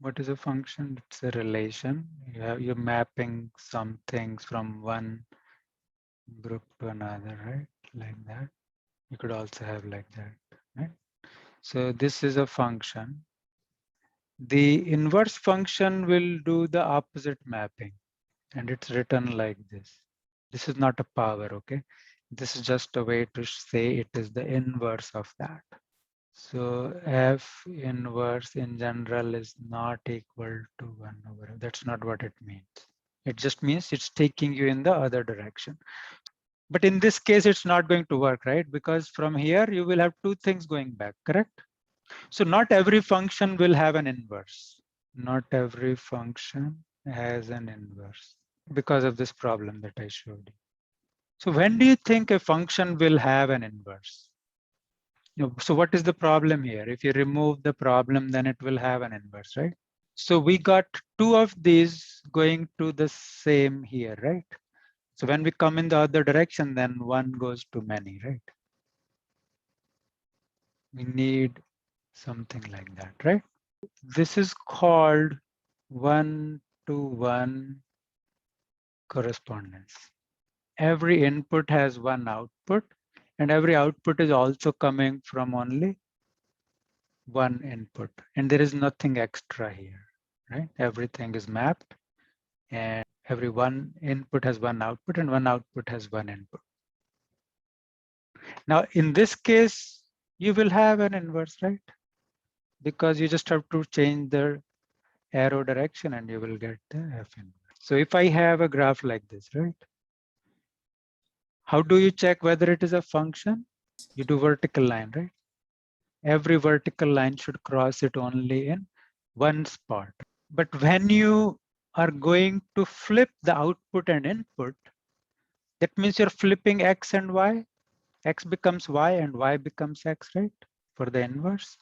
What is a function? It's a relation. You're mapping some things from one group to another, right? Like that. You could also have like that, right? So this is a function. The inverse function will do the opposite mapping, and it's written like this. This is not a power, okay? This is just a way to say it is the inverse of that. So F inverse in general is not equal to 1 over F. That's not what it means. It just means it's taking you in the other direction. But in this case, it's not going to work, right? Because from here, you will have two things going back, correct? So not every function will have an inverse. Not every function has an inverse because of this problem that I showed you. So when do you think a function will have an inverse? So what is the problem here? If you remove the problem, then it will have an inverse, right? So we got two of these going to the same here, right? So when we come in the other direction, then one goes to many, right? We need something like that, right? This is called one-to-one correspondence. Every input has one output, and every output is also coming from only one input, and there is nothing extra here, right? Everything is mapped, and every one input has one output, and one output has one input. Now, in this case, you will have an inverse, right? Because you just have to change the arrow direction and you will get the F inverse. So if I have a graph like this, right? How do you check whether it is a function? You do vertical line, right? Every vertical line should cross it only in one spot. But when you are going to flip the output and input, that means you're flipping X and Y. X becomes Y and Y becomes X, right? For the inverse.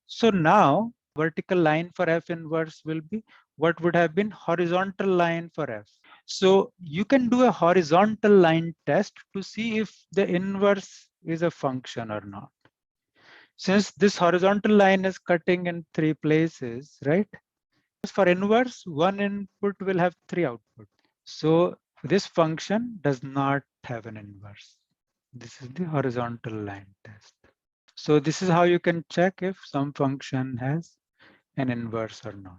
So now vertical line for F inverse will be what would have been horizontal line for F. So you can do a horizontal line test to see if the inverse is a function or not. Since this horizontal line is cutting in three places, right? For inverse, one input will have three outputs. So this function does not have an inverse. This is the horizontal line test. So this is how you can check if some function has an inverse or not.